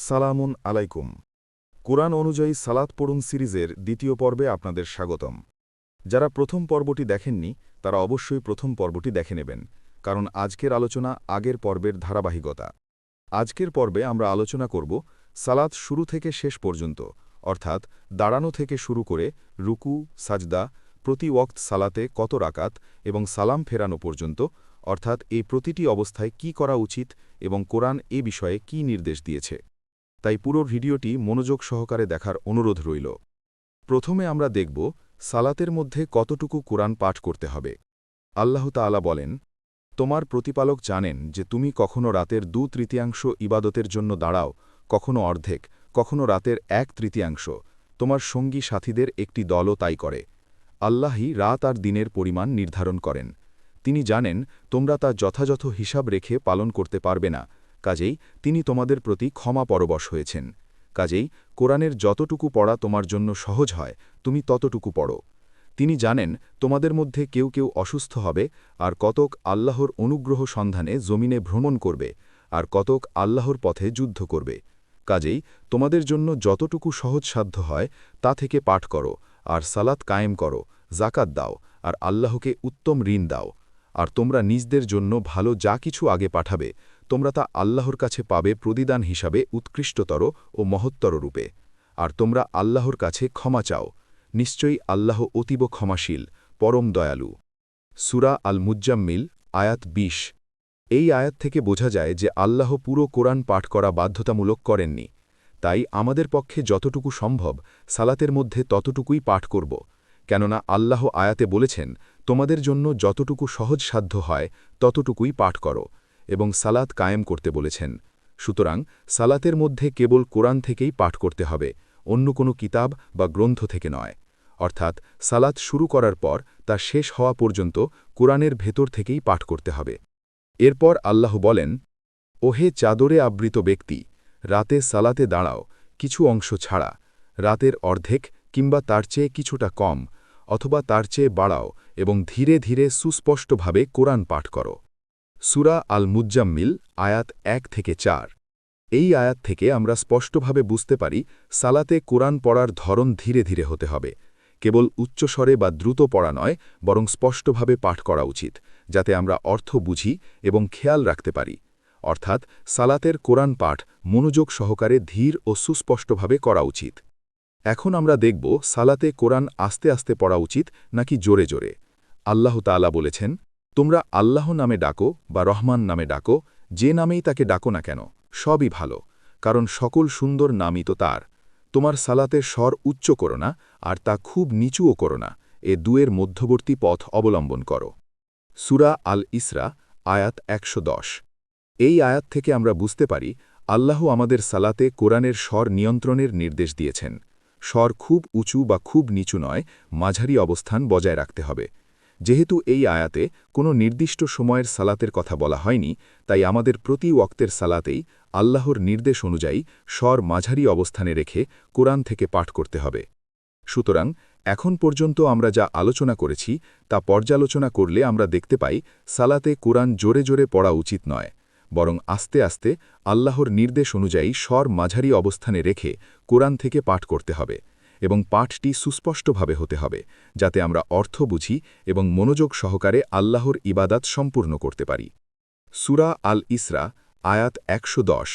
সালামুন আলাইকুম। কুরআন অনুযায়ী সালাত পড়ুন সিরিজের দ্বিতীয় পর্বে আপনাদের স্বাগতম। যারা প্রথম পর্বটি দেখেননি তারা অবশ্যই প্রথম পর্বটি দেখে নেবেন, কারণ আজকের আলোচনা আগের পর্বের ধারাবাহিকতা। আজকের পর্বে আমরা আলোচনা করব সালাত শুরু থেকে শেষ পর্যন্ত, অর্থাৎ দাঁড়ানো থেকে শুরু করে রুকু, সাজদা, প্রতি ওয়াক্ত সালাতে কত রাকাত এবং সালাম ফেরানো পর্যন্ত, অর্থাৎ এই প্রতিটি অবস্থায় কি করা উচিত এবং কোরআন এ বিষয়ে কি নির্দেশ দিয়েছে। তাই পুরো ভিডিওটি মনোযোগ সহকারে দেখার অনুরোধ রইল। প্রথমে আমরা দেখব সালাতের মধ্যে কতটুকু কোরআন পাঠ করতে হবে। আল্লাহ তাআলা বলেন, তোমার প্রতিপালক জানেন যে তুমি কখনো রাতের 2/3 ইবাদতের জন্য দাঁড়াও, কখনো অর্ধেক, কখনো রাতের 1/3। তোমার সঙ্গী সাথীদের একটি দলও তাই করে। আল্লাহই রাত আর দিনের পরিমাণ নির্ধারণ করেন। তিনি জানেন তোমরা তা যথাযথ হিসাব রেখে পালন করতে পারবে না, কাজেই তিনি তোমাদের প্রতি ক্ষমা পরবশ হয়েছেন। কাজেই কোরআনের যতটুকু পড়া তোমার জন্য সহজ হয় তুমি ততটুকু পড়ো। তিনি জানেন তোমাদের মধ্যে কেউ কেউ অসুস্থ হবে, আর কতক আল্লাহর অনুগ্রহ সন্ধানে জমিনে ভ্রমণ করবে, আর কতক আল্লাহর পথে যুদ্ধ করবে। কাজেই তোমাদের জন্য যতটুকু সহজসাধ্য হয় তা থেকে পাঠ করো, আর সালাত কায়েম করো, জাকাত দাও, আর আল্লাহকে উত্তম ঋণ দাও। আর তোমরা নিজদের জন্য ভালো যা কিছু আগে পাঠাবে তোমরা তা আল্লাহর কাছে পাবে প্রতিদান হিসাবে উৎকৃষ্টতর ও মহত্তর রূপে। আর তোমরা আল্লাহর কাছে ক্ষমা চাও, নিশ্চয়ই আল্লাহ অতীব ক্ষমাশীল, পরম দয়ালু। সূরা আল মুজ্জাম্মিল, আয়াত ২০। এই আয়াত থেকে বোঝা যায় যে আল্লাহ পুরো কোরআন পাঠ করা বাধ্যতামূলক করেননি। তাই আমাদের পক্ষে যতটুকু সম্ভব সালাতের মধ্যে ততটুকুই পাঠ করব, কেননা আল্লাহ আয়াতে বলেছেন তোমাদের জন্য যতটুকু সহজসাধ্য হয় ততটুকুই পাঠ করো, এবং সালাত কায়েম করতে বলেছেন। সুতরাং সালাতের মধ্যে কেবল কোরআন থেকেই পাঠ করতে হবে, অন্য কোনো কিতাব বা গ্রন্থ থেকে নয়। অর্থাৎ সালাত শুরু করার পর তা শেষ হওয়া পর্যন্ত কোরআনের ভেতর থেকেই পাঠ করতে হবে। এরপর আল্লাহ বলেন, ওহে চাদরে আবৃত ব্যক্তি, রাতে সালাতে দাঁড়াও, কিছু অংশ ছাড়া, রাতের অর্ধেক কিংবা তার চেয়ে কিছুটা কম, অথবা তার চেয়ে বাড়াও, এবং ধীরে ধীরে সুস্পষ্টভাবে কোরআন পাঠ করো। সূরা আল মুজ্জাম্মিল, আয়াত 1-4। এই আয়াত থেকে আমরা স্পষ্টভাবে বুঝতে পারি সালাতে কোরআন পড়ার ধরন ধীরে ধীরে হতে হবে। কেবল উচ্চস্বরে বা দ্রুত পড়া নয়, বরং স্পষ্টভাবে পাঠ করা উচিত, যাতে আমরা অর্থ বুঝি এবং খেয়াল রাখতে পারি। অর্থাৎ সালাতের কোরআন পাঠ মনোযোগ সহকারে ধীর ও সুস্পষ্টভাবে করা উচিত। এখন আমরা দেখব সালাতে কোরআন আস্তে আস্তে পড়া উচিত নাকি জোরে জোরে। আল্লাহ তাআলা বলেছেন, তোমরা আল্লাহ নামে ডাকো বা রহমান নামে ডাকো, যে নামেই তাকে ডাকো না কেন, সবই ভালো, কারণ সকল সুন্দর নামই তো তার। তোমার সালাতের স্বর উচ্চ করো না, আর তা খুব নিচুও করো না, এ দুয়ের মধ্যবর্তী পথ অবলম্বন করো। সূরা আল ইসরা, আয়াত 110। এই আয়াত থেকে আমরা বুঝতে পারি আল্লাহ আমাদের সালাতে কোরআনের স্বর নিয়ন্ত্রণের নির্দেশ দিয়েছেন। স্বর খুব উঁচু বা খুব নিচু নয়, মাঝারি অবস্থান বজায় রাখতে হবে। যেহেতু এই আয়াতে কোনো নির্দিষ্ট সময়ের সালাতের কথা বলা হয়নি, তাই আমাদের প্রতি ওয়াক্তের সালাতেই আল্লাহর নির্দেশ অনুযায়ী স্বর মাঝারি অবস্থানে রেখে কোরআন থেকে পাঠ করতে হবে। সুতরাং এখন পর্যন্ত আমরা যা আলোচনা করেছি তা পর্যালোচনা করলে আমরা দেখতে পাই সালাতে কোরআন জোরে জোরে পড়া উচিত নয়, বরং আস্তে আস্তে আল্লাহর নির্দেশ অনুযায়ী স্বর মাঝারি অবস্থানে রেখে কোরআন থেকে পাঠ করতে হবে, এবং পাঠটি সুস্পষ্টভাবে হতে হবে, যাতে আমরা অর্থ বুঝি এবং মনোযোগ সহকারে আল্লাহর ইবাদাত সম্পূর্ণ করতে পারি। সূরা আল ইসরা, আয়াত 110।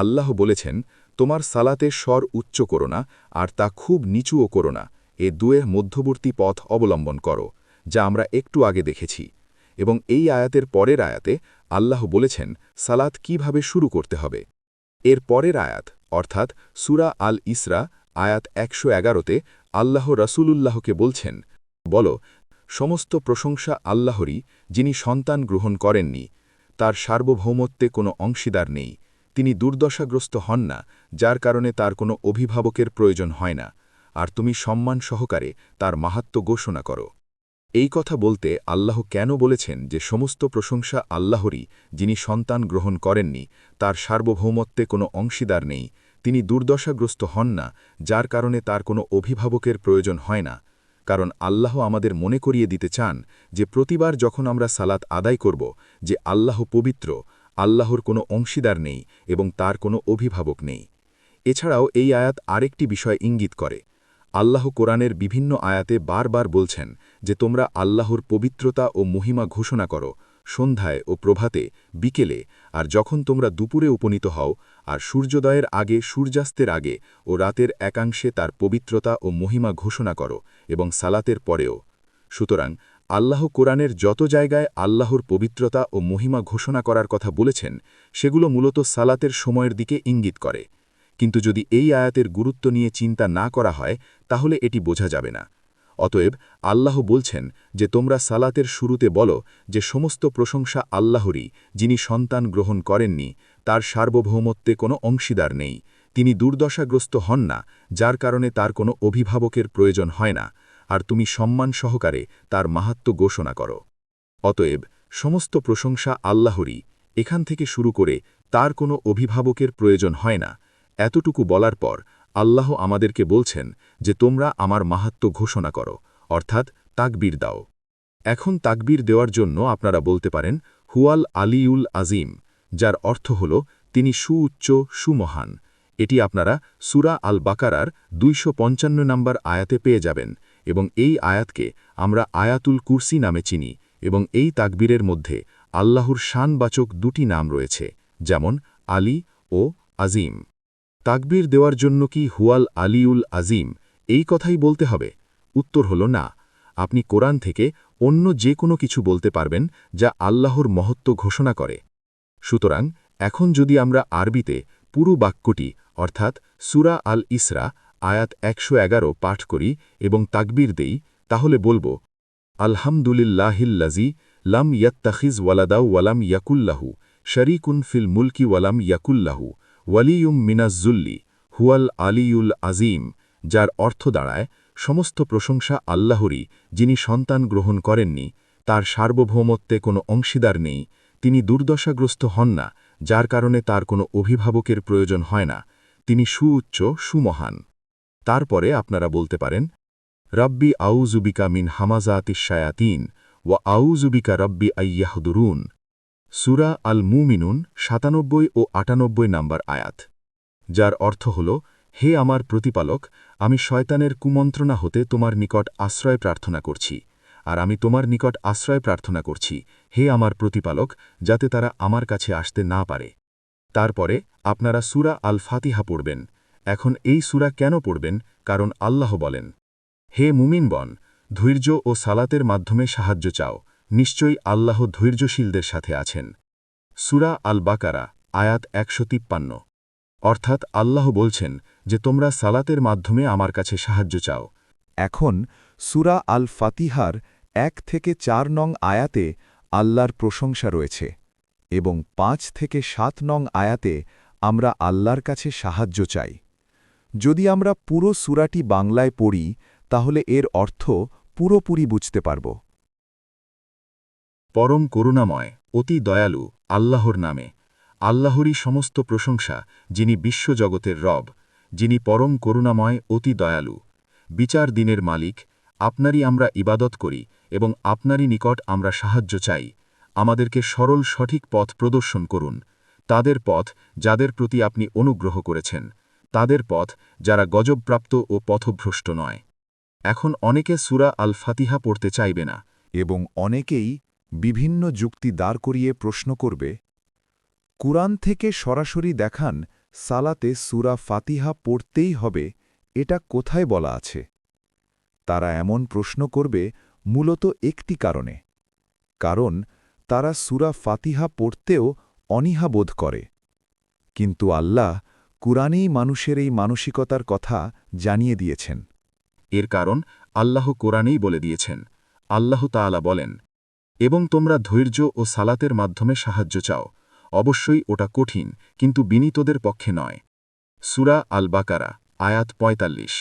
আল্লাহ বলেছেন, তোমার সালাতে স্বর উচ্চ করো না, আর তা খুব নিচুও করো না, এ দুয়ের মধ্যবর্তী পথ অবলম্বন করো, যা আমরা একটু আগে দেখেছি। এবং এই আয়াতের পরের আয়াতে আল্লাহ বলেছেন সালাত কিভাবে শুরু করতে হবে। এর পরের আয়াত অর্থাৎ সূরা আল ইসরা, আয়াত 111তে আল্লাহ রাসূলুল্লাহকে বলছেন, বলো, সমস্ত প্রশংসা আল্লাহরই, যিনি সন্তান গ্রহণ করেননি, তার সার্বভৌমত্বে কোনো অংশীদার নেই, তিনি দুর্দশাগ্রস্ত হন না, যার কারণে তার কোনো অভিভাবকের প্রয়োজন হয় না, আর তুমি সম্মান সহকারে তার মাহাত্ম্য ঘোষণা করো। এই কথা বলতে আল্লাহ কেন বলেছেন যে সমস্ত প্রশংসা আল্লাহরই, যিনি সন্তান গ্রহণ করেননি, তার সার্বভৌমত্বে কোনো অংশীদার নেই, তিনি দুর্দশাগ্রস্ত হন না, যার কারণে তার কোনো অভিভাবকের প্রয়োজন হয় না? কারণ আল্লাহ আমাদের মনে করিয়ে দিতে চান যে প্রতিবার যখন আমরা সালাত আদায় করব যে আল্লাহ পবিত্র, আল্লাহর কোনো অংশীদার নেই এবং তার কোনো অভিভাবক নেই। এছাড়াও এই আয়াত আরেকটি বিষয় ইঙ্গিত করে। আল্লাহ কোরআনের বিভিন্ন আয়াতে বারবার বলছেন যে তোমরা আল্লাহর পবিত্রতা ও মহিমা ঘোষণা করো সন্ধ্যায় ও প্রভাতে, বিকেলে, আর যখন তোমরা দুপুরে উপনীত হও, আর সূর্যোদয়ের আগে, সূর্যাস্তের আগে ও রাতের একাংশে তার পবিত্রতা ও মহিমা ঘোষণা করো এবং সালাতের পরেও। সুতরাং আল্লাহ কোরআনের যত জায়গায় আল্লাহর পবিত্রতা ও মহিমা ঘোষণা করার কথা বলেছেন সেগুলো মূলত সালাতের সময়ের দিকে ইঙ্গিত করে। কিন্তু যদি এই আয়াতের গুরুত্ব নিয়ে চিন্তা না করা হয় তাহলে এটি বোঝা যাবে না। অতএব আল্লাহ বলছেন যে তোমরা সালাতের শুরুতে বলো যে সমস্ত প্রশংসা আল্লাহরই, যিনি সন্তান গ্রহণ করেননি, তার সার্বভৌমত্বে কোনো অংশীদার নেই, তিনি দুর্দশাগ্রস্ত হন না, যার কারণে তার কোনো অভিভাবকের প্রয়োজন হয় না, আর তুমি সম্মান সহকারে তার মাহাত্ম্য ঘোষণা করো। অতএব সমস্ত প্রশংসা আল্লাহরই, এখান থেকে শুরু করে তার কোনো অভিভাবকের প্রয়োজন হয় না। এতটুকু বলার পর আল্লাহ আমাদেরকে বলছেন যে তোমরা আমার মাহাত্ম্য ঘোষণা করো, অর্থাৎ তাকবীর দাও। এখন তাকবীর দেওয়ার জন্য আপনারা বলতে পারেন হুয়াল আলিউল আজিম, যার অর্থ হল তিনি সুউচ্চ, সুমহান। এটি আপনারা সূরা আল বাকারার 255 নম্বর আয়াতে পেয়ে যাবেন এবং এই আয়াতকে আমরা আয়াতুল কুরসি নামে চিনি এবং এই তাকবীরের মধ্যে আল্লাহর শানবাচক দুটি নাম রয়েছে, যেমন আলী ও আজিম। তাকবীর দেওয়ার জন্য কি হুয়াল আলিউল আজিম এই কথাই বলতে হবে? উত্তর হল না। আপনি কোরআন থেকে অন্য যে কোনো কিছু বলতে পারবেন যা আল্লাহর মহত্ব ঘোষণা করে। সুতরাং এখন যদি আমরা আরবিতে পুরো বাক্যটি অর্থাৎ সূরা আল ইসরা আয়াত 111 পাঠ করি এবং তাকবীর দেই, তাহলে বলবো আলহামদুলিল্লাহিল্লাযী লাম ইয়াত্তাখিজ ওয়ালাদাও ওয়ালাম ইয়াকুল্লাহু শরীকুন ফিল মুলকি ওয়ালাম ইয়াকুল্লাহু ওয়ালিয়ুম মিনাজ-জুল্লি হুয়াল আলিউল আজিম, যার অর্থ দাঁড়ায় সমস্ত প্রশংসা আল্লাহরই, যিনি সন্তান গ্রহণ করেননি, তার সার্বভৌমত্বে কোনো অংশীদার নেই, তিনি দুর্দশাগ্রস্ত হন না, যার কারণে তার কোনো অভিভাবকের প্রয়োজন হয় না, তিনি সুউচ্চ, সুমহান। তারপরে আপনারা বলতে পারেন রব্বি আউযুবিকা মিন হামাযাতিশ শায়াতিন ওয়া আউযুবিকা রব্বি আইয়াহদুরুন, সূরা আল মুমিনুন 97 ও 98 নম্বর আয়াত, যার অর্থ হল হে আমার প্রতিপালক, আমি শয়তানের কুমন্ত্রণা হতে তোমার নিকট আশ্রয় প্রার্থনা করছি, আর আমি তোমার নিকট আশ্রয় প্রার্থনা করছি হে আমার প্রতিপালক, যাতে তারা আমার কাছে আসতে না পারে। তারপরে আপনারা সূরা আল ফাতিহা পড়বেন। এখন এই সূরা কেন পড়বেন? কারণ আল্লাহ বলেন, হে মুমিনগণ, ধৈর্য ও সালাতের মাধ্যমে সাহায্য চাও, নিশ্চয়ই আল্লাহ ধৈর্যশীলদের সাথে আছেন। সূরা আল বাকারা আয়াত 153। অর্থাৎ আল্লাহ বলছেন যে তোমরা সালাতের মাধ্যমে আমার কাছে সাহায্য চাও। এখন সূরা আল ফাতিহার 1 থেকে 4 নং আয়াতে আল্লাহর প্রশংসা রয়েছে এবং 5 থেকে 7 নং আয়াতে আমরা আল্লাহর কাছে সাহায্য চাই। যদি আমরা পুরো সূরাটি বাংলায় পড়ি তাহলে এর অর্থ পুরোপুরি বুঝতে পারব। পরম করুণাময়, অতি দয়ালু আল্লাহর নামে। আল্লাহরই সমস্ত প্রশংসা, যিনি বিশ্বজগতের রব, যিনি পরম করুণাময়, অতি দয়ালু। বিচার দিনের মালিক, আপনারই আমরা ইবাদত করি এবং আপনারই নিকট আমরা সাহায্য চাই। আমাদেরকে সরল সঠিক পথ প্রদর্শন করুন, তাদের পথ যাদের প্রতি আপনি অনুগ্রহ করেছেন, তাদের পথ যারা গজবপ্রাপ্ত ও পথভ্রষ্ট নয়। এখন অনেকে সূরা আল ফাতিহা পড়তে চাইবে না এবং অনেকেই বিভিন্ন যুক্তি দাঁড় করিয়ে প্রশ্ন করবে, কুরআন থেকে সরাসরি দেখান সালাতে সূরা ফাতিহা পড়তেই হবে, এটা কোথায় বলা আছে? তারা এমন প্রশ্ন করবে মূলত একটি কারণে, কারণ তারা সূরা ফাতিহা পড়তেও অনীহা বোধ করে। কিন্তু আল্লাহ কুরআনেই মানুষের এই মানসিকতার কথা জানিয়ে দিয়েছেন। এর কারণ আল্লাহ কোরআনেই বলে দিয়েছেন। আল্লাহ তাআলা বলেন, এবং তোমরা ধৈর্য ও সালাতের মাধ্যমে সাহায্য চাও, অবশ্যই ওটা কঠিন কিন্তু বিনীতদের পক্ষে নয়। সূরা আল বাকারা আয়াত 45।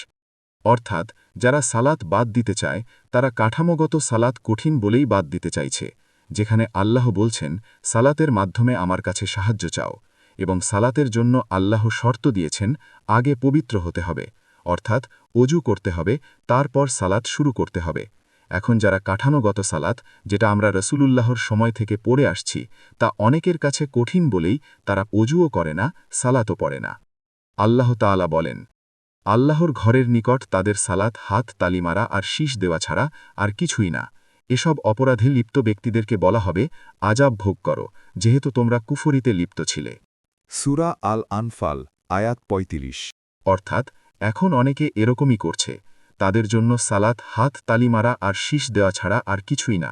অর্থাৎ যারা সালাত বাদ দিতে চায় তারা কাঠামোগত সালাত কঠিন বলেই বাদ দিতে চাইছে, যেখানে আল্লাহ বলছেন সালাতের মাধ্যমে আমার কাছে সাহায্য চাও, এবং সালাতের জন্য আল্লাহ শর্ত দিয়েছেন আগে পবিত্র হতে হবে, অর্থাৎ অজু করতে হবে, তারপর সালাত শুরু করতে হবে। এখন যারা কাঠামোগত সালাত, যেটা আমরা রসুলুল্লাহর সময় থেকে পড়ে আসছি, তা অনেকের কাছে কঠিন বলেই তারা অজুও করে না, সালাতও পড়ে না। আল্লাহ তাআলা বলেন, আল্লাহর ঘরের নিকট তাদের সালাত হাত তালি মারা আর শীষ দেওয়া ছাড়া আর কিছুই না। এসব অপরাধে লিপ্ত ব্যক্তিদেরকে বলা হবে, আযাব ভোগ করো, যেহেতু তোমরা কুফরিতে লিপ্ত ছিলে। সূরা আল আনফাল আয়াত ৩৫। অর্থাৎ এখন অনেকে এরকমই করছে, তাদের জন্য সালাত হাত তালি মারা আর শীষ দেওয়া ছাড়া আর কিছুই না,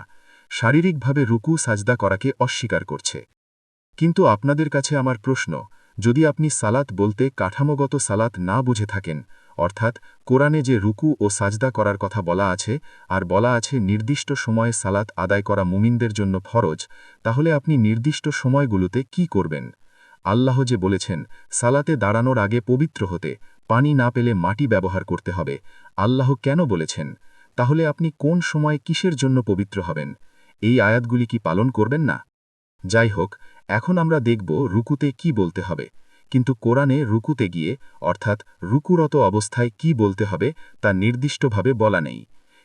শারীরিকভাবে রুকু সাজদা করাকে অস্বীকার করছে। কিন্তু আপনাদের কাছে আমার প্রশ্ন, যদি আপনি সালাত বলতে কাঠামোগত সালাত না বুঝে থাকেন, অর্থাৎ কোরআনে যে রুকু ও সাজদা করার কথা বলা আছে আর বলা আছে নির্দিষ্ট সময়ে সালাত আদায় করা মুমিনদের জন্য ফরজ, তাহলে আপনি নির্দিষ্ট সময়গুলোতে কি করবেন? আল্লাহ যে বলেছেন সালাতে দাঁড়ানোর আগে পবিত্র হতে, পানি না পেলে মাটি ব্যবহার করতে হবে, আল্লাহ কেন বলেছেন? তাহলে আপনি কোন সময় কিসের জন্য পবিত্র হবেন? এই আয়াতগুলি কি পালন করবেন না? যাই হোক, এখন আমরা দেখব রুকুতে কি বলতে হবে, কিন্তু কোরআনে রুকুতে গিয়ে অর্থাৎ রুকুরত অবস্থায় কি বলতে হবে তা নির্দিষ্টভাবে বলা নেই।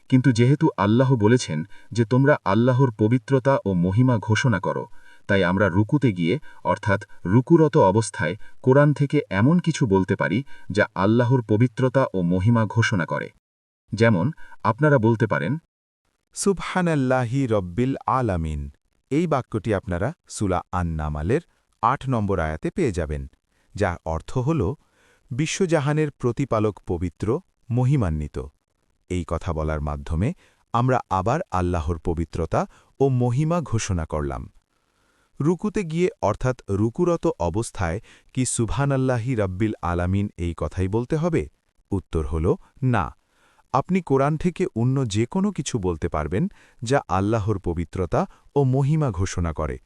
কিন্তু যেহেতু আল্লাহ বলেছেন যে তোমরা আল্লাহর পবিত্রতা ও মহিমা ঘোষণা করো, তাই আমরা রুকুতে গিয়ে অর্থাৎ রুকুরত অবস্থায় কোরআন থেকে এমন কিছু বলতে পারি যা আল্লাহর পবিত্রতা ও মহিমা ঘোষণা করে। যেমন আপনারা বলতে পারেন, সুবহানাল্লাহি রব্বিল আলামিন। এই বাক্যটি আপনারা সূরা আন-নামালের ৮ নম্বর আয়াতে পেয়ে যাবেন, যার অর্থ হল বিশ্বজাহানের প্রতিপালক পবিত্র, মহিমান্বিত। এই কথা বলার মাধ্যমে আমরা আবার আল্লাহর পবিত্রতা ও মহিমা ঘোষণা করলাম। রুকুতে গিয়ে অর্থাৎ রুকুরত অবস্থায় কি সুবহানাল্লাহি রব্বিল আলামিন এই কথাই বলতে হবে? উত্তর হল না। আপনি কোরআন থেকে অন্য যে কোনো কিছু বলতে পারবেন যা আল্লাহর পবিত্রতা ও মহিমা ঘোষণা করে।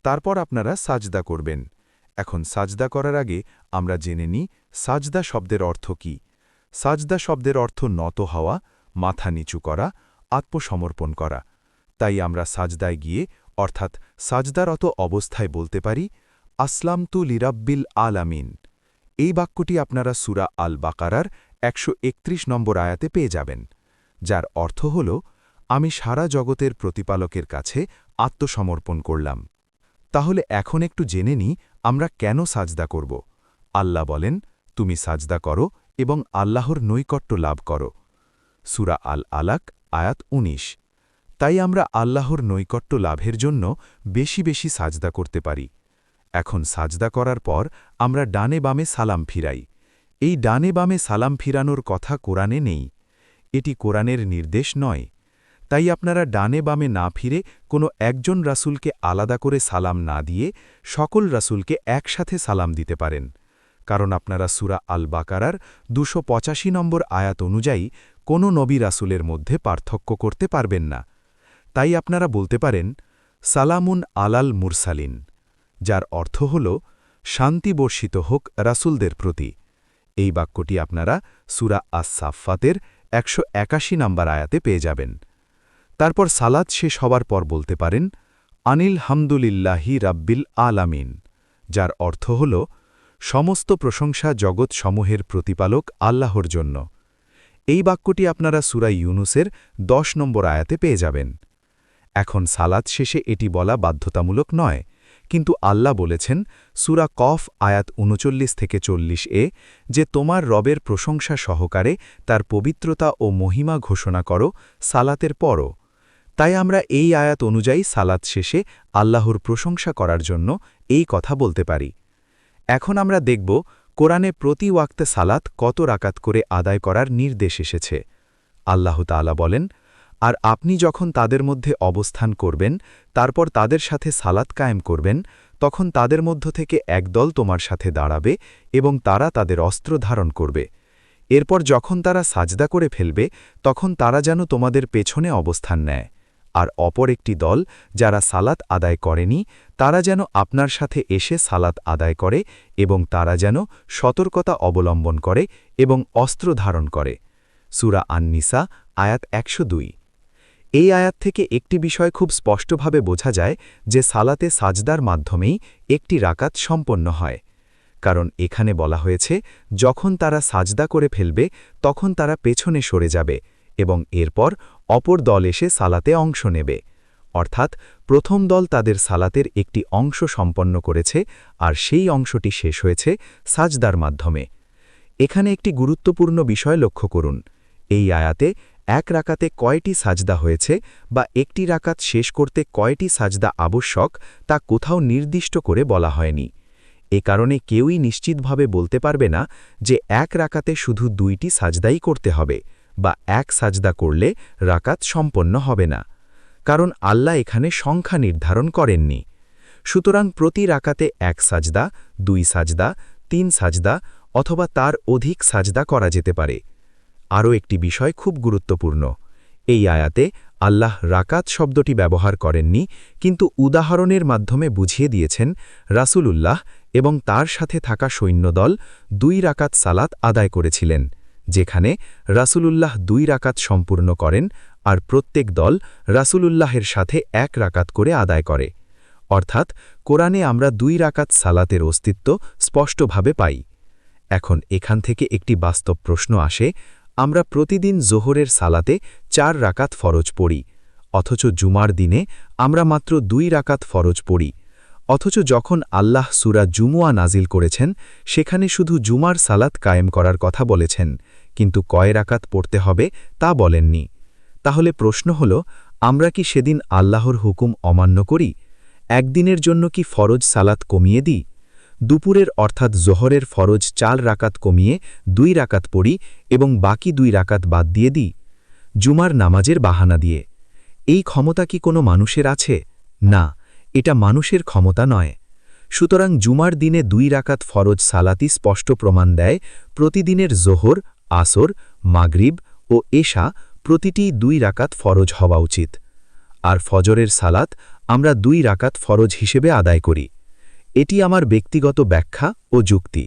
তারপর আপনারা সাজদা করবেন। এখন সাজদা করার আগে আমরা জেনে নিই সাজদা শব্দের অর্থ কি। সাজদা শব্দের অর্থ নত হওয়া, মাথা নিচু করা, আত্মসমর্পণ করা। তাই আমরা সাজদায় গিয়ে অর্থাৎ সাজদারত অবস্থায় বলতে পারি, আসলামতু লিরাব্বিল আলামিন। এই বাক্যটি আপনারা সূরা আল বাকারার ১৩১ নম্বর আয়াতে পেয়ে যাবেন, যার অর্থ হল আমি সারা জগতের প্রতিপালকের কাছে আত্মসমর্পণ করলাম। তাহলে এখন একটু জেনে নিই আমরা কেন সাজদা করব। আল্লাহ বলেন, তুমি সাজদা করো এবং আল্লাহর নৈকট্য লাভ করো। সূরা আল আলাক আয়াত ১৯। তাই আমরা আল্লাহর নৈকট্য লাভের জন্য বেশি বেশি সাজদা করতে পারি। এখন সাজদা করার পর আমরা ডানে বামে সালাম ফিরাই। এই ডানে বামে সালাম ফিরানোর কথা কোরআনে নেই, এটি কোরআনের নির্দেশ নয়। তাই আপনারা ডানে বামে না ফিরে কোনো একজন রাসূলকে আলাদা করে সালাম না দিয়ে সকল রাসূলকে একসাথে সালাম দিতে পারেন, কারণ আপনারা সূরা আল বাকারার ২৮৫ নম্বর আয়াত অনুযায়ী কোনো নবী রাসূলের মধ্যে পার্থক্য করতে পারবেন না। তাই আপনারা বলতে পারেন, সালামুন আলাল মুরসালিন, যার অর্থ হল শান্তি বর্ষিত হোক রাসূলদের প্রতি। এই বাক্যটি আপনারা সূরা আস-সাফফাতের ১৮১ নম্বর আয়াতে পেয়ে যাবেন। তারপর সালাত শেষ হওয়ার পর বলতে পারেন, আনিল হামদুলিল্লাহি রাব্বিল আলামিন, যার অর্থ হল সমস্ত প্রশংসা জগৎ সমূহের প্রতিপালক আল্লাহর জন্য। এই বাক্যটি আপনারা সূরা ইউনুসের ১০ নম্বর আয়াতে পেয়ে যাবেন। এখন সালাত শেষে এটি বলা বাধ্যতামূলক নয়, কিন্তু আল্লাহ বলেছেন সূরা কফ আয়াত ৩৯ থেকে ৪০ যে তোমার রবের প্রশংসা সহকারে তার পবিত্রতা ও মহিমা ঘোষণা করো সালাতের পরও। তাই আমরা এই আয়াত অনুযায়ী সালাত শেষে আল্লাহর প্রশংসা করার জন্য এই কথা বলতে পারি। এখন আমরা দেখব কোরআনে প্রতি ওয়াক্তে সালাত কত রাকাত করে আদায় করার নির্দেশ এসেছে। আল্লাহ তাআলা বলেন, আর আপনি যখন তাদের মধ্যে অবস্থান করবেন তারপর তাদের সাথে সালাত কায়েম করবেন, তখন তাদের মধ্য থেকে একদল তোমার সাথে দাঁড়াবে এবং তারা তাদের অস্ত্র ধারণ করবে। এরপর যখন তারা সাজদা করে ফেলবে তখন তারা যেন তোমাদের পেছনে অবস্থান নেয়, আর অপর একটি দল যারা সালাত আদায় করেনি তারা যেন আপনার সাথে এসে সালাত আদায় করে এবং তারা যেন সতর্কতা অবলম্বন করে এবং অস্ত্র ধারণ করে। সূরা আন-নিসা আয়াত ১০২। এই আয়াত থেকে একটি বিষয় খুব স্পষ্টভাবে বোঝা যায় যে সালাতে সাজদার মাধ্যমেই একটি রাকাত সম্পন্ন হয়, কারণ এখানে বলা হয়েছে যখন তারা সাজদা করে ফেলবে তখন তারা পেছনে সরে যাবে এবং এরপর অপর দল এসে সালাতে অংশ নেবে অর্থাৎ প্রথম দল তাদের সালাতের একটি অংশ সম্পন্ন করেছে আর সেই অংশটি শেষ হয়েছে সাজদার মাধ্যমে এখানে একটি গুরুত্বপূর্ণ বিষয় লক্ষ্য করুন এই আয়াতে এক রাকাতে কয়টি সাজদা হয়েছে বা একটি রাকাত শেষ করতে কয়টি সাজদা আবশ্যক তা কোথাও নির্দিষ্ট করে বলা হয়নি এ কারণে কেউই নিশ্চিতভাবে বলতে পারবে না যে এক রাকাতে শুধু 2টি সাজদাই করতে হবে বা এক সাজদা করলে রাকাত সম্পন্ন হবে না কারণ আল্লাহ এখানে সংখ্যা নির্ধারণ করেননি সুতরাং প্রতি রাকাতে 1 সাজদা 2 সাজদা 3 সাজদা অথবা তার অধিক সাজদা করা যেতে পারে আরও একটি বিষয় খুব গুরুত্বপূর্ণ এই আয়াতে আল্লাহ রাকাত শব্দটি ব্যবহার করেননি কিন্তু উদাহরণের মাধ্যমে বুঝিয়ে দিয়েছেন রাসূলুল্লাহ এবং তার সাথে থাকা সৈন্যদল 2 রাকাত সালাত আদায় করেছিলেন যেখানে রাসূলুল্লাহ 2 রাকাত সম্পূর্ণ করেন আর প্রত্যেক দল রাসূলুল্লাহের সাথে 1 রাকাত করে আদায় করে অর্থাৎ কোরআনে আমরা 2 রাকাত সালাতের অস্তিত্ব স্পষ্টভাবে পাই এখন এখান থেকে একটি বাস্তব প্রশ্ন আসে আমরা প্রতিদিন জোহরের সালাতে 4 রাকাত ফরজ পড়ি অথচ জুমার দিনে আমরা মাত্র 2 রাকাত ফরজ পড়ি অথচ যখন আল্লাহ সূরা জুমুয়া নাজিল করেছেন সেখানে শুধু জুমার সালাত কায়েম করার কথা বলেছেন কিন্তু কয় রাকাত পড়তে হবে তা বলেননি তাহলে প্রশ্ন হল আমরা কি সেদিন আল্লাহর হুকুম অমান্য করি একদিনের জন্য কি ফরজ সালাত কমিয়ে দিই দুপুরের অর্থাৎ জোহরের ফরজ 4 রাকাত কমিয়ে 2 রাকাত পড়ি এবং বাকি 2 রাকাত বাদ দিয়ে দিই জুমার নামাজের বাহানা দিয়ে এই ক্ষমতা কি কোনো মানুষের আছে না এটা মানুষের ক্ষমতা নয় সুতরাং জুমার দিনে 2 রাকাত ফরজ সালাতই স্পষ্ট প্রমাণ দেয় প্রতিদিনের জোহর আসর মাগরিব ও এশা প্রতিটি 2 রাকাত ফরজ হওয়া উচিত আর ফজরের সালাত আমরা 2 রাকাত ফরজ হিসেবে আদায় করি এটি আমার ব্যক্তিগত ব্যাখ্যা ও যুক্তি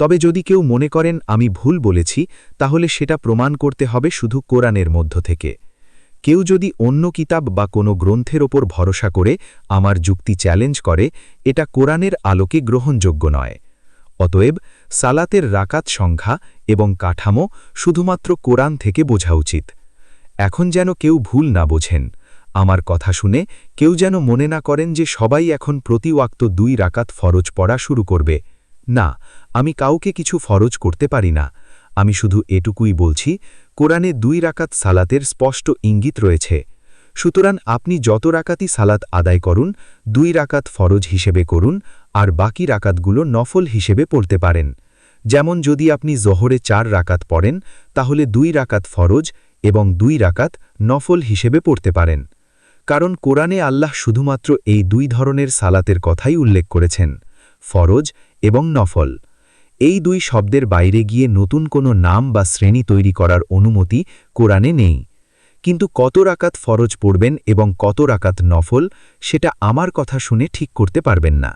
তবে যদি কেউ মনে করেন আমি ভুল বলেছি তাহলে সেটা প্রমাণ করতে হবে শুধু কোরআনের মধ্য থেকে কেউ যদি অন্য কিতাব বা কোনো গ্রন্থের ওপর ভরসা করে আমার যুক্তি চ্যালেঞ্জ করে এটা কোরআনের আলোকে গ্রহণযোগ্য নয় অতএব সালাতের রাকাত সংখ্যা এবং কাঠামো শুধুমাত্র কোরআন থেকে বোঝা উচিত এখন যেন কেউ ভুল না বোঝেন আমার কথা শুনে কেউ যেন মনে না করেন যে সবাই এখন প্রতি ওয়াক্ত 2 রাকাত ফরজ পড়া শুরু করবে না আমি কাউকে কিছু ফরজ করতে পারি না আমি শুধু এটুকুই বলছি কোরআনে 2 রাকাত সালাতের স্পষ্ট ইঙ্গিত রয়েছে সুতরাং আপনি যত রাকাতই সালাত আদায় করুন 2 রাকাত ফরজ হিসেবে করুন আর বাকি রাকাতগুলো নফল হিসেবে পড়তে পারেন যেমন যদি আপনি জোহরে 4 রাকাত পড়েন তাহলে 2 রাকাত ফরজ এবং 2 রাকাত নফল হিসেবে পড়তে পারেন কারণ কোরআনে আল্লাহ শুধুমাত্র এই 2 ধরনের সালাতের কথাই উল্লেখ করেছেন ফরজ এবং নফল এই 2 শব্দের বাইরে গিয়ে নতুন কোনো নাম বা শ্রেণী তৈরি করার অনুমতি কোরআনে নেই কিন্তু কত রাকাত ফরজ পড়বেন এবং কত রাকাত নফল সেটা আমার কথা শুনে ঠিক করতে পারবেন না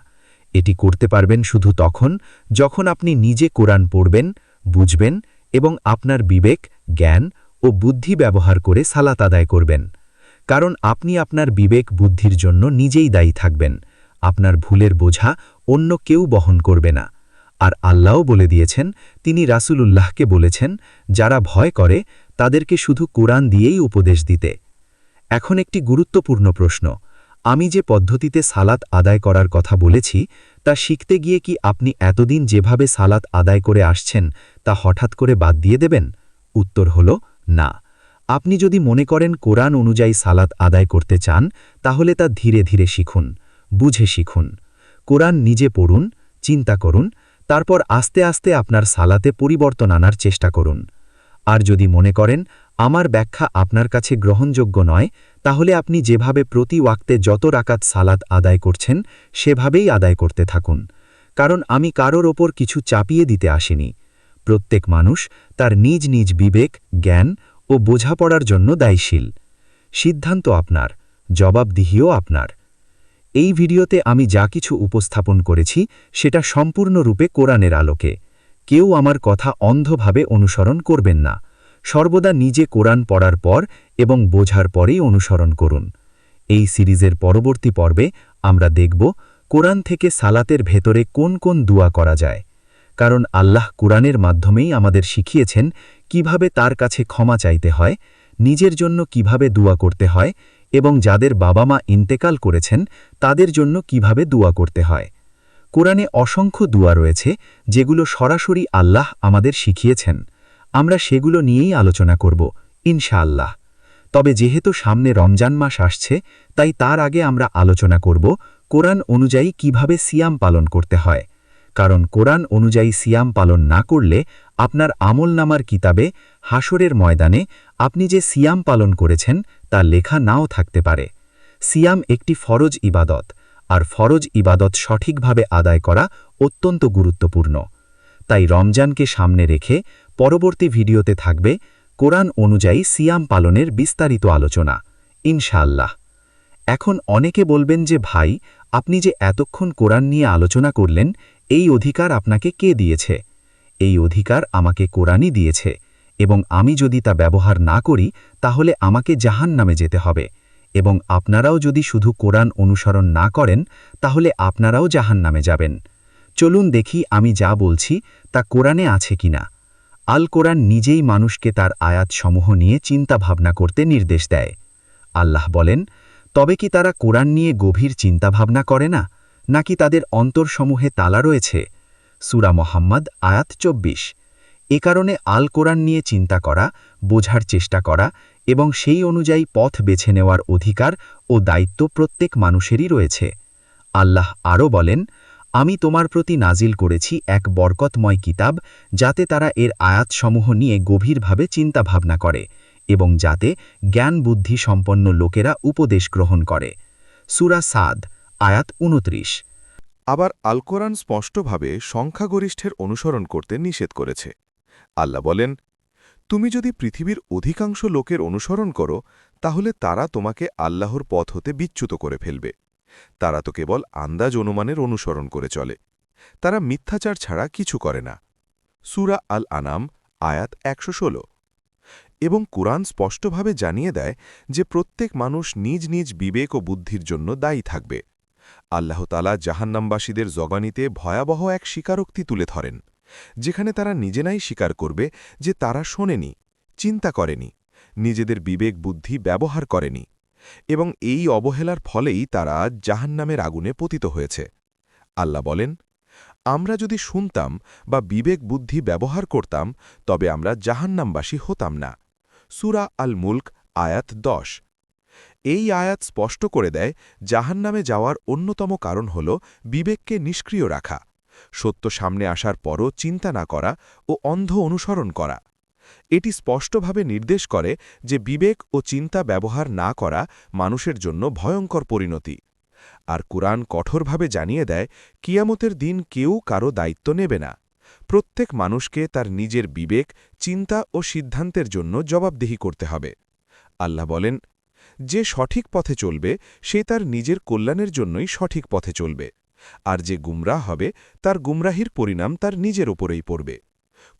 এটি করতে পারবেন শুধু তখন যখন আপনি নিজে কোরআন পড়বেন বুঝবেন এবং আপনার বিবেক জ্ঞান ও বুদ্ধি ব্যবহার করে সালাত আদায় করবেন কারণ আপনি আপনার বিবেক বুদ্ধির জন্য নিজেই দায়ী থাকবেন আপনার ভুলের বোঝা অন্য কেউ বহন করবে না আর আল্লাহও বলে দিয়েছেন তিনি রাসূলুল্লাহকে বলেছেন যারা ভয় করে তাদেরকে শুধু কোরআন দিয়েই উপদেশ দিতে এখন একটি গুরুত্বপূর্ণ প্রশ্ন আমি যে পদ্ধতিতে সালাত আদায় করার কথা বলেছি তা শিখতে গিয়ে কি আপনি এতদিন যেভাবে সালাত আদায় করে আসছেন তা হঠাৎ করে বাদ দিয়ে দেবেন উত্তর হল না আপনি যদি মনে করেন কোরআন অনুযায়ী সালাত আদায় করতে চান তাহলে তা ধীরে ধীরে শিখুন বুঝে শিখুন কোরআন নিজে পড়ুন চিন্তা করুন তারপর আস্তে আস্তে আপনার সালাতে পরিবর্তন আনার চেষ্টা করুন আর যদি মনে করেন আমার ব্যাখ্যা আপনার কাছে গ্রহণযোগ্য নয় তাহলে আপনি যেভাবে প্রতি ওয়াক্তে যত রাকাত সালাত আদায় করছেন সেভাবেই আদায় করতে থাকুন কারণ আমি কারোর ওপর কিছু চাপিয়ে দিতে আসিনি প্রত্যেক মানুষ তার নিজ নিজ বিবেক জ্ঞান ও বোঝাপড়ার জন্য দায়ীশীল সিদ্ধান্ত আপনার জবাবদিহিও আপনার এই ভিডিওতে আমি যা কিছু উপস্থাপন করেছি সেটা সম্পূর্ণরূপে কোরআনের আলোকে কেউ আমার কথা অন্ধভাবে অনুসরণ করবেন না সর্বদা নিজে কোরআন পড়ার পর এবং বোঝার পরেই অনুসরণ করুন এই সিরিজের পরবর্তী পর্বে আমরা দেখব কোরআন থেকে সালাতের ভেতরে কোন কোন দুয়া করা যায় কারণ আল্লাহ কোরআনের মাধ্যমেই আমাদের শিখিয়েছেন কিভাবে তার কাছে ক্ষমা চাইতে হয় নিজের জন্য কিভাবে দুয়া করতে হয় এবং যাদের বাবা মা ইন্তেকাল করেছেন তাদের জন্য কিভাবে দুয়া করতে হয়। কোরআনে অসংখ্য দুয়া রয়েছে যেগুলো সরাসরি আল্লাহ আমাদের শিখিয়েছেন। আমরা সেগুলো নিয়েই আলোচনা করব ইনশাআল্লাহ। তবে যেহেতু সামনে রমজান মাস আসছে, তাই তার আগে আমরা আলোচনা করব কোরআন অনুযায়ী কিভাবে সিয়াম পালন করতে হয়। কারণ কোরআন অনুযায়ী সিয়াম পালন না করলে আপনার আমলনামার কিতাবে হাসরের ময়দানে আপনি যে সিয়াম পালন করেছেন তা লেখা নাও থাকতে পারে। সিয়াম একটি ফরজ ইবাদত, আর ফরজ ইবাদত সঠিকভাবে আদায় করা অত্যন্ত গুরুত্বপূর্ণ। তাই রমজানকে সামনে রেখে পরবর্তী ভিডিওতে থাকবে কোরআন অনুযায়ী সিয়াম পালনের বিস্তারিত আলোচনা ইনশাআল্লাহ। এখন অনেকে বলবেন যে ভাই, আপনি যে এতক্ষণ কোরআন নিয়ে আলোচনা করলেন, এই অধিকার আপনাকে কে দিয়েছে? এই অধিকার আমাকে কোরআনই দিয়েছে, এবং আমি যদি তা ব্যবহার না করি তাহলে আমাকে জাহান্নামে যেতে হবে, এবং আপনারাও যদি শুধু কোরআন অনুসরণ না করেন তাহলে আপনারাও জাহান্নামে যাবেন। চলুন দেখি আমি যা বলছি তা কোরআনে আছে কিনা। আল কোরআন নিজেই মানুষকে তার আয়াতসমূহ নিয়ে চিন্তা ভাবনা করতে নির্দেশ দেয়। আল্লাহ বলেন, তবে কি তারা কোরআন নিয়ে গভীর চিন্তাভাবনা করে না, নাকি তাদের অন্তরসমূহে তালা রয়েছে? সূরা মুহাম্মদ আয়াত ২৪। এ কারণে আল কোরআন নিয়ে চিন্তা করা, বোঝার চেষ্টা করা এবং সেই অনুযায়ী পথ বেছে নেওয়ার অধিকার ও দায়িত্ব প্রত্যেক মানুষেরই রয়েছে। আল্লাহ আরও বলেন, আমি তোমার প্রতি নাজিল করেছি এক বরকতময় কিতাব, যাতে তারা এর আয়াতসমূহ নিয়ে গভীরভাবে চিন্তা ভাবনা করে এবং যাতে জ্ঞান বুদ্ধি সম্পন্ন লোকেরা উপদেশ গ্রহণ করে। সূরা সাদ আয়াত ২৯। আবার আল কোরআন স্পষ্টভাবে সংখ্যাগরিষ্ঠের অনুসরণ করতে নিষেধ করেছে। আল্লাহ বলেন, তুমি যদি পৃথিবীর অধিকাংশ লোকের অনুসরণ করো তাহলে তারা তোমাকে আল্লাহর পথ হতে বিচ্যুত করে ফেলবে। তারা তো কেবল আন্দাজ অনুমানের অনুসরণ করে চলে। তারা মিথ্যাচার ছাড়া কিছু করে না। সূরা আল আনাম আয়াত ১১৬। এবং কোরআন স্পষ্টভাবে জানিয়ে দেয় যে প্রত্যেক মানুষ নিজ নিজ বিবেক ও বুদ্ধির জন্য দায়ী থাকবে। আল্লাহ তাআলা জাহান্নামবাসীদের জবানিতে ভয়াবহ এক স্বীকারোক্তি তুলে ধরেন, যেখানে তারা নিজেরাই স্বীকার করবে যে তারা শোনেনি, চিন্তা করেনি, নিজেদের বিবেক বুদ্ধি ব্যবহার করেনি, এবং এই অবহেলার ফলেই তারা জাহান্নামের আগুনে পতিত হয়েছে। আল্লাহ বলেন, আমরা যদি শুনতাম বা বিবেক বুদ্ধি ব্যবহার করতাম তবে আমরা জাহান্নামবাসী হতাম না। সূরা আল মুলক আয়াত ১০। এই আয়াত স্পষ্ট করে দেয় জাহান্নামে যাওয়ার অন্যতম কারণ হল বিবেককে নিষ্ক্রিয় রাখা, সত্য সামনে আসার পরও চিন্তা না করা ও অন্ধ অনুসরণ করা। এটি স্পষ্টভাবে নির্দেশ করে যে বিবেক ও চিন্তা ব্যবহার না করা মানুষের জন্য ভয়ঙ্কর পরিণতি। আর কুরআন কঠোরভাবে জানিয়ে দেয়, কিয়ামতের দিন কেউ কারো দায়িত্ব নেবে না। প্রত্যেক মানুষকে তার নিজের বিবেক, চিন্তা ও সিদ্ধান্তের জন্য জবাবদিহি করতে হবে। আল্লাহ বলেন, যে সঠিক পথে চলবে সে তার নিজের কল্যাণের জন্যই সঠিক পথে চলবে, আর যে গুমরাহ হবে তার গুমরাহির পরিণাম তার নিজের ওপরেই পড়বে।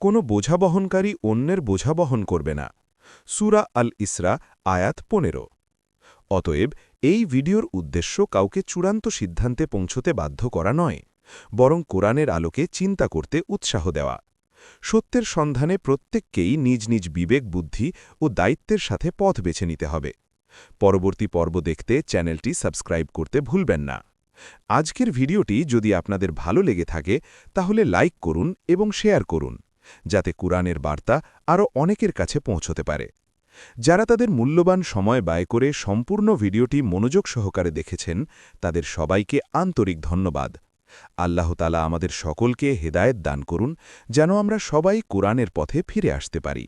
কোনো বোঝা বহনকারী অন্যের বোঝা বহন করবে না। সূরা আল ইসরা আয়াত ১৫। অতএব এই ভিডিওর উদ্দেশ্য কাউকে চূড়ান্ত সিদ্ধান্তে পৌঁছতে বাধ্য করা নয়, বরং কোরআনের আলোকে চিন্তা করতে উৎসাহ দেওয়া। সত্যের সন্ধানে প্রত্যেককেই নিজ নিজ বিবেক বুদ্ধি ও দায়িত্বের সাথে পথ বেছে নিতে হবে। পরবর্তী পর্ব দেখতে চ্যানেলটি সাবস্ক্রাইব করতে ভুলবেন না। আজকের ভিডিওটি যদি আপনাদের ভালো লেগে থাকে তাহলে লাইক করুন এবং শেয়ার করুন, যাতে কুরআনের বার্তা আরও অনেকের কাছে পৌঁছতে পারে। যারা তাদের মূল্যবান সময় ব্যয় করে সম্পূর্ণ ভিডিওটি মনোযোগ সহকারে দেখেছেন, তাদের সবাইকে আন্তরিক ধন্যবাদ। আল্লাহ তাআলা আমাদের সকলকে হেদায়েত দান করুন, যেন আমরা সবাই কুরআনের পথে ফিরে আসতে পারি।